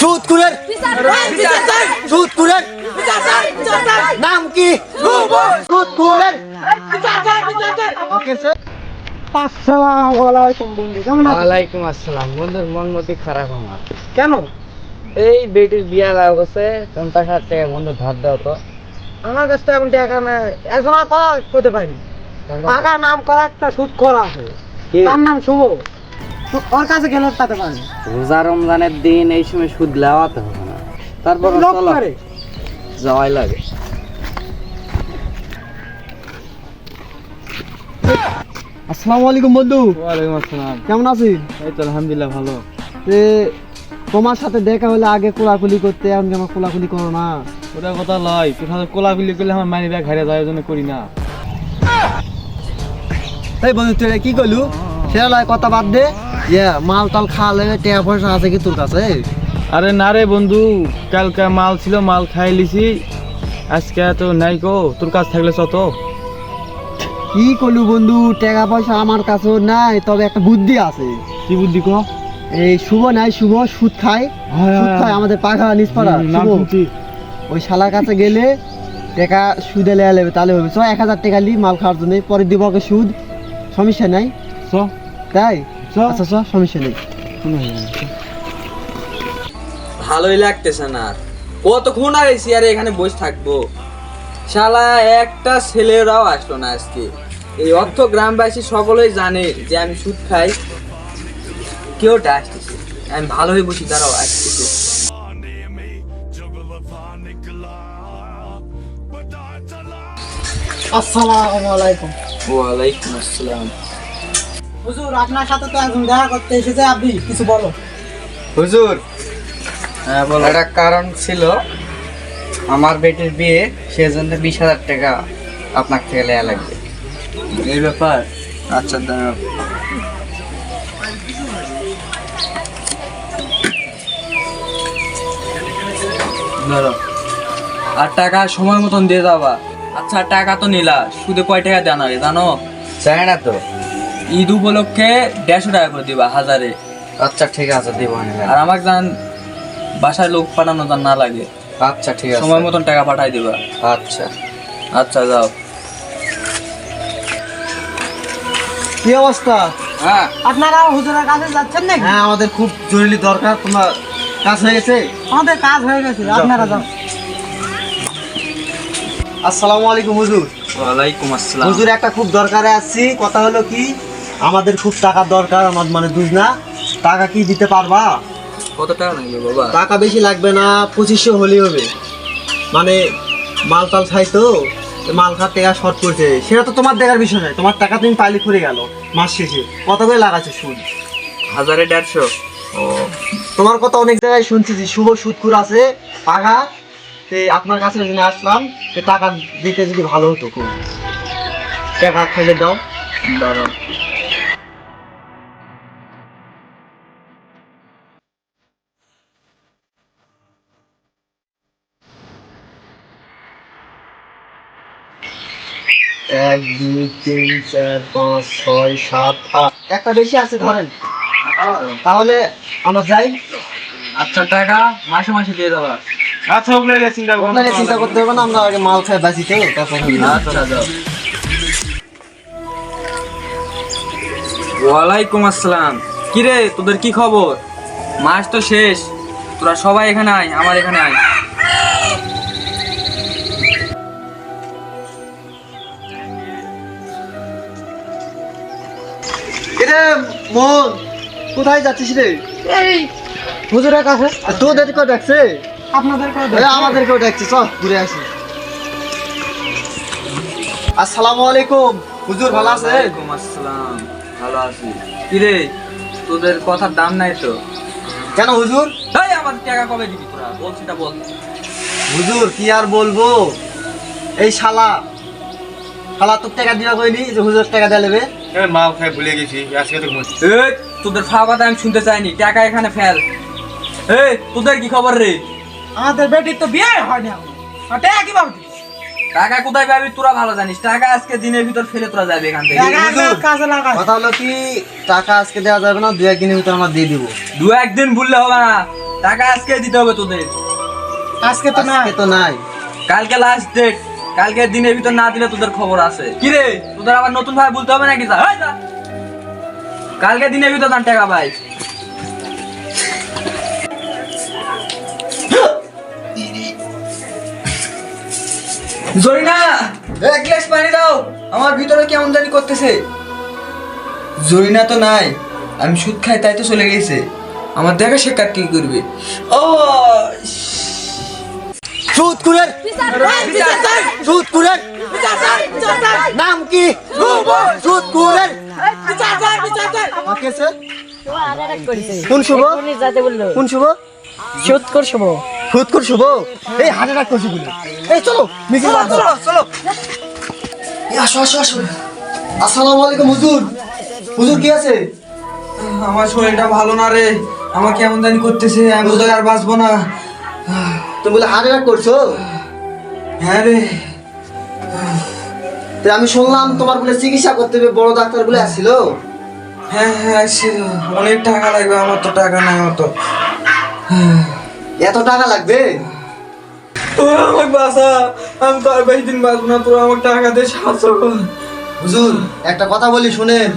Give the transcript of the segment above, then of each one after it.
সুদ কুরের সুদ কুরের নাম কি? সুদ কুরের। আসসালামু আলাইকুম বন্ধু, কেমন আছেন? ওয়ালাইকুম আসসালাম। বন্ধুর মন মতি খারাপ আমার। কেন? এই বেটির বিয়া লাগছে, 50,000 টাকা বন্ধু ধার দাও তো। আমার কাছে তো এখন টাকা নাই, এখন আর কথা করতে পারি। টাকা নাম করা একটা সুদ করা আছে, কি? তার নাম শুভ। তো ওর কাছে গেলে তাতে পারি রোজা রমজানের দিন এই সময় সুদ লেওয়াতে হবে না, তারপর লোক চলো করে। যাওয়াই লাগে। আসসালামু আলাইকুম বন্ধু, ওয়ালাইকুম আসসালাম। কেমন আছিস? এই তো আলহামদুলিল্লাহ ভালো। তোমার সাথে দেখা হলে আগে কোলাকুলি করতে, এখন কেন কোলাকুলি করো না? ওটা কথা লয়, তোর সাথে কোলাকুলি করলে আমার মানি ব্যাগ হারিয়ে যায়, ওই জন্য করি না। এই বন্ধু তুই এটা কি করলু? সেটা লয়, কথা বাদ দে। মাল টাল খাওয়ালে টাকা পয়সা আছে কি তোর কাছে? আরে না রে বন্ধু, কালকে মাল ছিল, মাল খাই লিছি, আজকে তো নাই গো। তোর কাছ থাকলে চত। কি করলু বন্ধু? টাকা পয়সা আমার কাছেও নাই, তবে একটা বুদ্ধি আছে। কি বুদ্ধি কো? এই শুভ নাই, শুভ সুদ খায়, সুদ খায় আমাদের পাখা নিষ্পাড়া শুভ। ওই শালার কাছে গেলে টাকা সুদে লেয়া নেবে, তাহলে হবে। 1,000 টাকা লি মাল খাওয়ার জন্য, পরে দিব ওকে সুদ, সমস্যা নাই। তাই আচ্ছা সমস্যা নেই। ভালোই লাগতেছে না। কতক্ষণ আর এই চেয়ারে এখানে বসে থাকবো? শালা একটা ছেলেরাও আসলো না আজকে। এই অর্থ গ্রামবাসী সকলেই জানে যে আমি সুদ খাই, কেউটা আসতেছে। আমি ভালো হয়ে বসি, দাঁড়াও আসতেছে। আসসালামু আলাইকুম। ওয়ালাইকুম আসসালাম। হুজুর, আপনার সাথে তো একজন দেখা করতে এসেছে, আপনি কিছু বলো। হুজুর, একটা কারণ ছিল, আমার বেটির বিয়ে, সেজন্য 20,000 টাকা আপনার থেকে নেওয়া লাগবে। এই ব্যাপার? আচ্ছা দাঁড়াও। ধরো, আর টাকা সময় মতন দিয়ে যাবা। আচ্ছা টাকা তো নিলা, সুদে কয় টাকা দেওয়া লাগে জানো? চাই না তো। ঈদ উপলক্ষে 150 টাকা করে দিবা, 1000-এ। আচ্ছা ঠিক আছে, দিব। আর আমাকে জান বাসায় লোক পাঠানো জান না লাগে, আচ্ছা ঠিক আছে, সময় মতন টাকা পাঠাই দিবা। আচ্ছা। আচ্ছা যাও। কি অবস্থা? হ্যাঁ আপনারা হুজুরের কাছে যাচ্ছেন নাকি? হ্যাঁ, আমাদের খুব জরুরি দরকার। তোমার কাজ হয়ে গেছে? আমাদের কাজ হয়ে গেছে, আপনারা যান। আসসালামু আলাইকুম হুজুর। ওয়ালাইকুম আসসালাম। হুজুর, একটা খুব দরকারে আসছি। কথা হলো কি, আমাদের খুব টাকার দরকার, আমার মানে বুঝ না, টাকা কি দিতে পারবা? কত টাকা লাগবে বাবা? টাকা বেশি লাগবে না, 2500 হলেই হবে। মানে মাল টাল খাই তো, মাল খাওয়ার টাকা শর্ট করছে। সেটা তো তোমার দেখার বিষয় নয়, তোমার টাকা তুমি পাইলে ফুরে গেল মাস শেষে। কত করে লাগাচ্ছে সুদ? 1000-এ 150। ও, তোমার কথা অনেক জায়গায় শুনছি যে শুভ সুদকুর আছে টাকা। আপনার কাছে জন্য আসলাম, টাকা দিতে যদি ভালো হতো খুব। টাকা খাইলে দাও। দাঁড়াও। এক দুই তিন চার পাঁচ ছয় সাত আট, একটা বেশি আছে ধরেন। তাহলে আমরা যাই। আচ্ছা টাকা মাসে মাসে দিয়ে দেবা। আচ্ছা, ওগুলো চিন্তা আপনাকে চিন্তা করতে হবে না, আমরা আগে মাল খাই বাঁচি তো, তারপর হবে না। আচ্ছা যাও। ওয়ালাইকুম আসসালাম। কিরে তোদের কি খবর? মাস তো শেষ, তোরা সবাই এখানে আয়, আমার এখানে আয়। কিরে মোহন, কোথায় যাচ্ছিস রে? এই হুজুরের কাছে। তোদেরকেও দেখছে? আপনাদেরকে আমাদেরকেও দেখছে, চল ঘুরে আসি। আসসালামু আলাইকুম হুজুর, ভালো আছে? ওয়ালাইকুম আসসালাম, ভালো আছি। কিরে তোদের কথার দাম নাই তো? কেন হুজুর? তাই আমার টাকা কবে দিবি তোরা? বলছিটা বল। হুজুর কি আর বলবো, এই শালা শালা তোর টাকা দিবা কইনি যে হুজুর টাকা দিয়ে নেবে। মাল খাই ভুলে গেছি, আজকে তো এই তোদের ফাও কথা আমি শুনতে চাইনি, টাকা এখানে ফেল। এই তোদের কি খবর রে? আমাদের বেটির তো বিয়ে হয়নি এখন, আর টাকা কিভাবে দিবি? টাকা কোথায় পাবি তোরা ভালো জানিস। টাকা আজকে দিনের ভিতর ফেলে তোরা যাবে এখান থেকে। টাকা একটা কাজে লাগাই। কথা হলো কি, টাকা আজকে দেওয়া যাবে না, 2-1 দিনের ভিতর আমরা দিয়ে দিব। 2-1 দিন ভুললে হবে না, টাকা আজকে দিতে হবে তোদের। আজকে তো না, আজকে তো নাই। কালকে লাস্ট ডেট, কালকে দিনের ভিতর না দিলে তোদের খবর আছে। কি রে তোদের আবার নতুন ভাই বলতে হবে নাকি? যা এই যা, কালকে দিনের ভিতর দান টাকা ভাই। জরিনা এক গ্লাস পানি দাও, আমার ভিতরে কেমন জানি করতেছে। জরিনা তো নাই, আমি সুদ খাই তাই তো চলে গেছে। আমার দেখা সে কাট কি করবে। ও সুদ কুরের সুদ কুরের নাম কি? সুদ কুরের কেছে? কোন শুভ? কোন শুভ? সুৎকর শুভ। সুদখোর শুভ? এই হার্ট অ্যাটাক করছে বলে। এই চলো মিছিল বাদ দাও। চলো। এই আসো আসো আসো। আসসালামু আলাইকুম হুজুর। হুজুর কি আছে? আমার শরীরটা ভালো না রে, আমার কেমন জানি করতেছে, আমি বোধহয় আর বাঁচবো না। তুমি বলে হার্ট অ্যাটাক করছো? হ্যাঁ রে। তো আমি শুনলাম তোমার বলে চিকিৎসা করতে হবে, বড় ডাক্তার বলে আসছিল। হ্যাঁ হ্যাঁ আসছিল, অনেক টাকা লাগবে, আমার তো টাকা নাই অত। এত টাকা লাগবে? আমাকে বাঁচা, আমি তো আর বেশি দিন বাঁচবো না, তোরা আমাকে টাকা দিয়ে সাহায্য কর। হুজুর একটা কথা বলি শুনেন,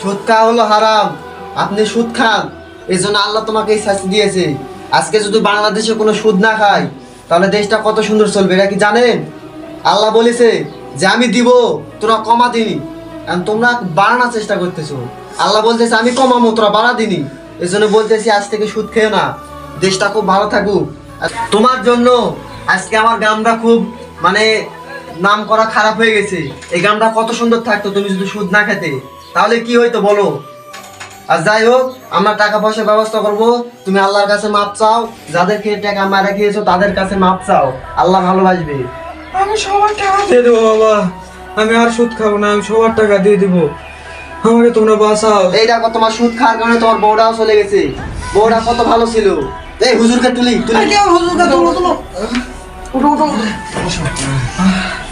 সুদ খাওয়া হলো হারাম। আপনি সুদ খান, এই জন্য আল্লাহ তোমাকে এই শাস্তি দিয়েছে। আজকে যদি বাংলাদেশে কোনো সুদ না খায় তাহলে দেশটা কত সুন্দর চলবে, এটা কি জানেন? আল্লাহ বলেছে যে আমি দিব, তোরা কমা দিনি, এখন তোমরা বাড়ানোর চেষ্টা করতেছো। আল্লাহ বলতেছে আমি কমাবো, তোরা বাড়া দিনি। এই জন্য বলতেছি আজ থেকে সুদ খেও না, দেশটা খুব ভালো থাকুক। আর তোমার জন্য আজকে আমার গ্রামটা খুব মানে নাম করা খারাপ হয়ে গেছে। এই গ্রামটা কত সুন্দর থাকতো তুমি যদি সুদ না খেতে, তাহলে কি হইতো বলো? আর যাই হোক, আমরা টাকা পয়সার ব্যবস্থা করব, তুমি আল্লাহর কাছে মাপ চাও, যাদেরকে টাকা মারা খেয়েছো তাদের কাছে মাপ চাও, আল্লাহ ভালোবাসবে। আমি সবার টাকা দিয়ে দেবো বাবা, আমি আর সুদ খাবো না, আমি সবার টাকা দিয়ে দেবো, আমাকে তোমরা বাঁচাও। এই দেখো তোমার সুদ খাওয়ার কারণে তোমার বউটাও চলে গেছে। বউটা কত ভালো ছিল। এই হুজুরকে তুলি তুলি। হুজুরকে তুলো তুলো, উঠো উঠো,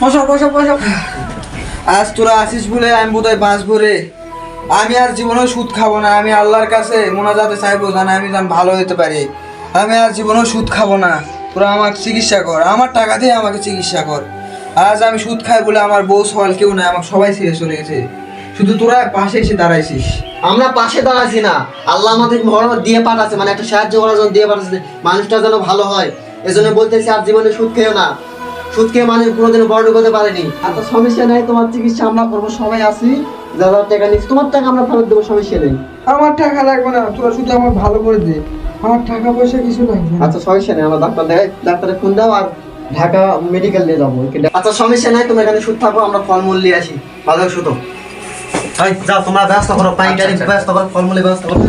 বসো বসো বসো। আজ তোরা আসিস বলে আমি বোধহয় বাঁচবো রে। আমি আর জীবনেও সুদ খাবো না, আমি আল্লাহর কাছে মোনাজাতে চাইবো জানা আমি যেন ভালো হতে পারি। আমি আর জীবনেও সুদ খাবো না, তোরা আমাকে চিকিৎসা কর, আমার টাকা দিয়ে আমাকে চিকিৎসা কর। আজ আমি সুদ খাই বলে আমার বউ সওয়াল কেউ নাই, আমাকে সবাই ছেড়ে চলে গেছে, শুধু তোরা পাশে এসে দাঁড়াইছিস। আমরা পাশে দাঁড়াচ্ছি না, আল্লাহ আমাদের মরণ দিয়ে পাঠাচ্ছে, মানে একটা সাহায্য করার জন্য দিয়ে পাঠাচ্ছে, মানুষটা যেন ভালো হয়। এজন্য বলতেছি আর জীবনে সুদ খেও না। সুদ খেয়ে মানুষ কোনোদিন বড় হতে পারেনি। আর তো সমস্যা নাই, তোমার চিকিৎসা আমরা করবো, সবাই আসি, যারা টাকা নিচ্ছি তোমার টাকা আমরা ফেরত দেবো, সমস্যা নেই। আমার টাকা লাগবে না, তোরা শুধু আমার ভালো করে দে, আমার টাকা পয়সা কিছু লাগবে না। আচ্ছা সমস্যা নেই, আমরা ডাক্তার দেখাই, ডাক্তারে ফোন দাও আর ঢাকা মেডিকেল নিয়ে যাবো। আচ্ছা সমস্যা নাই, তুমি এখানে সুদ থাকো, আমরা ফলমূল নিয়ে আসি। ভালো সুতো যাও, তোমরা ব্যবস্থা করো, পাইকারি ব্যবস্থা করো, ফলমূলের ব্যবস্থা করো।